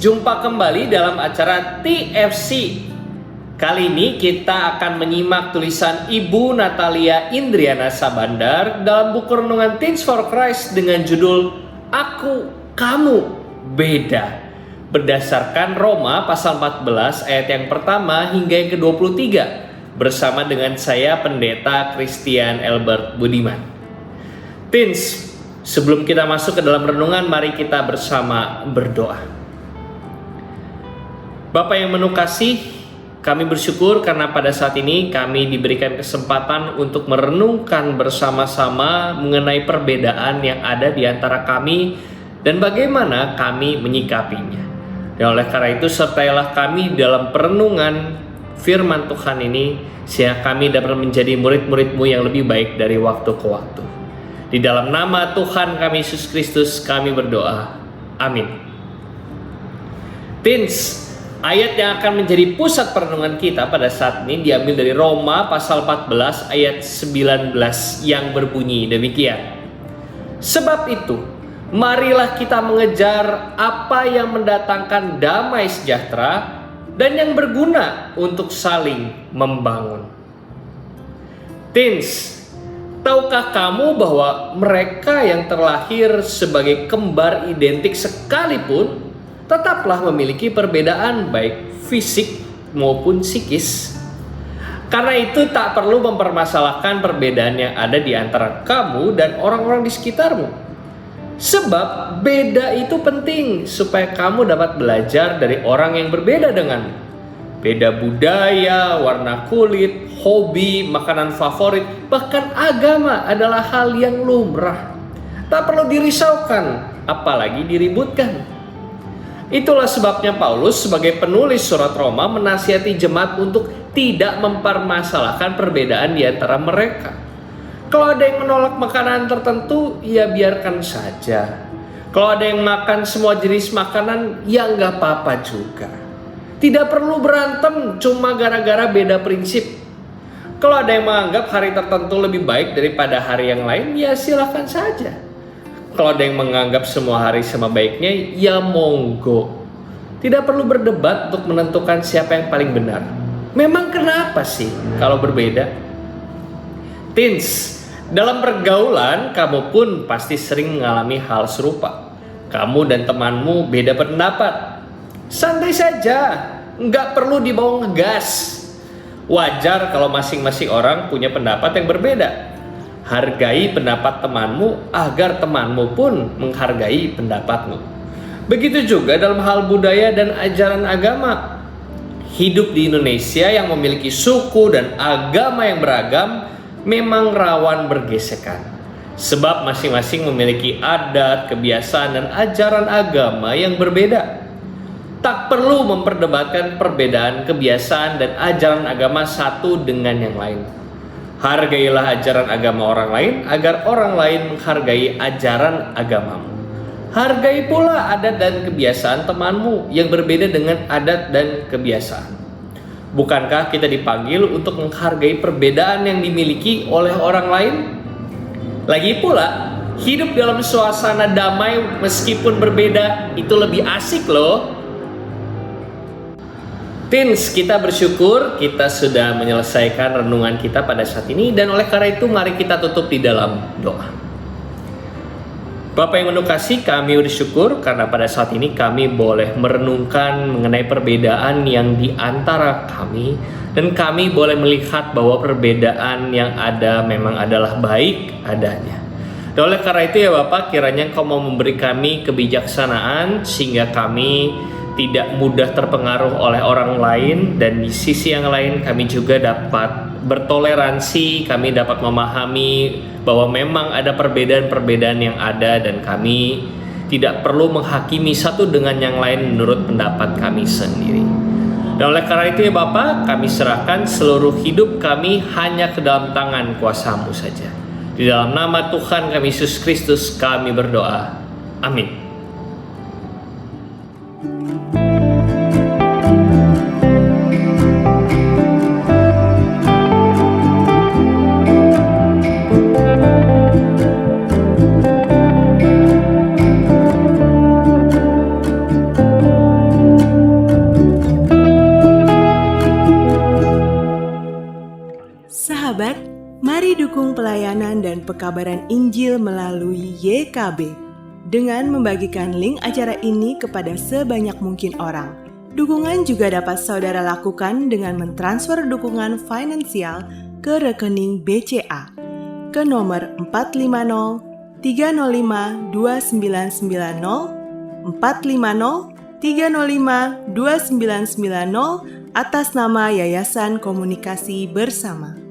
jumpa kembali dalam acara TFC. Kali ini kita akan menyimak tulisan Ibu Natalia Indriana Sabandar dalam buku renungan Teens for Christ dengan judul Aku, Kamu, Beda. Berdasarkan Roma pasal 14 ayat yang pertama hingga yang ke-23 bersama dengan saya Pendeta Christian Albert Budiman. Teens, sebelum kita masuk ke dalam renungan, mari kita bersama berdoa. Bapa yang penuh kasih, kami bersyukur karena pada saat ini kami diberikan kesempatan untuk merenungkan bersama-sama mengenai perbedaan yang ada di antara kami dan bagaimana kami menyikapinya. Dan oleh karena itu sertailah kami dalam perenungan firman Tuhan ini, sehingga kami dapat menjadi murid-murid-Mu yang lebih baik dari waktu ke waktu. Di dalam nama Tuhan kami Yesus Kristus kami berdoa. Amin. Teens, ayat yang akan menjadi pusat perenungan kita pada saat ini diambil dari Roma pasal 14 ayat 19 yang berbunyi demikian. Sebab itu, marilah kita mengejar apa yang mendatangkan damai sejahtera dan yang berguna untuk saling membangun. Teens, tahukah kamu bahwa mereka yang terlahir sebagai kembar identik sekalipun tetaplah memiliki perbedaan baik fisik maupun psikis. Karena itu tak perlu mempermasalahkan perbedaan yang ada di antara kamu dan orang-orang di sekitarmu. Sebab beda itu penting supaya kamu dapat belajar dari orang yang berbeda denganmu. Beda budaya, warna kulit, hobi, makanan favorit, bahkan agama adalah hal yang lumrah. Tak perlu dirisaukan, apalagi diributkan. Itulah sebabnya Paulus sebagai penulis surat Roma menasihati jemaat untuk tidak mempermasalahkan perbedaan di antara mereka. Kalau ada yang menolak makanan tertentu, ya biarkan saja. Kalau ada yang makan semua jenis makanan, ya nggak apa-apa juga. Tidak perlu berantem cuma gara-gara beda prinsip. Kalau ada yang menganggap hari tertentu lebih baik daripada hari yang lain, ya silakan saja. Kalau ada yang menganggap semua hari sama baiknya, ya monggo. Tidak perlu berdebat untuk menentukan siapa yang paling benar. Memang kenapa sih kalau berbeda? Teens, dalam pergaulan kamu pun pasti sering mengalami hal serupa. Kamu dan temanmu beda pendapat. Santai saja, nggak perlu dibawa ngegas. Wajar kalau masing-masing orang punya pendapat yang berbeda. Hargai pendapat temanmu agar temanmu pun menghargai pendapatmu. Begitu juga dalam hal budaya dan ajaran agama. Hidup di Indonesia yang memiliki suku dan agama yang beragam memang rawan bergesekan. Sebab masing-masing memiliki adat, kebiasaan, dan ajaran agama yang berbeda. Tak perlu memperdebatkan perbedaan kebiasaan dan ajaran agama satu dengan yang lain. Hargailah ajaran agama orang lain agar orang lain menghargai ajaran agamamu. Hargai pula adat dan kebiasaan temanmu yang berbeda dengan adat dan kebiasaan. Bukankah kita dipanggil untuk menghargai perbedaan yang dimiliki oleh orang lain? Lagi pula, hidup dalam suasana damai meskipun berbeda itu lebih asik loh. Teens, kita bersyukur kita sudah menyelesaikan renungan kita pada saat ini, dan oleh karena itu mari kita tutup di dalam doa. Bapa yang penuh kasih, kami bersyukur karena pada saat ini kami boleh merenungkan mengenai perbedaan yang di antara kami, dan kami boleh melihat bahwa perbedaan yang ada memang adalah baik adanya. Dan oleh karena itu ya Bapak, kiranya Engkau mau memberi kami kebijaksanaan sehingga kami tidak mudah terpengaruh oleh orang lain, dan di sisi yang lain kami juga dapat bertoleransi, kami dapat memahami bahwa memang ada perbedaan-perbedaan yang ada dan kami tidak perlu menghakimi satu dengan yang lain menurut pendapat kami sendiri. Dan oleh karena itu ya Bapa, kami serahkan seluruh hidup kami hanya ke dalam tangan kuasa-Mu saja. Di dalam nama Tuhan kami Yesus Kristus kami berdoa. Amin. Mari dukung pelayanan dan pekabaran Injil melalui YKB dengan membagikan link acara ini kepada sebanyak mungkin orang. Dukungan juga dapat saudara lakukan dengan mentransfer dukungan finansial ke rekening BCA ke nomor 450 305 2990 450 305 2990 atas nama Yayasan Komunikasi Bersama.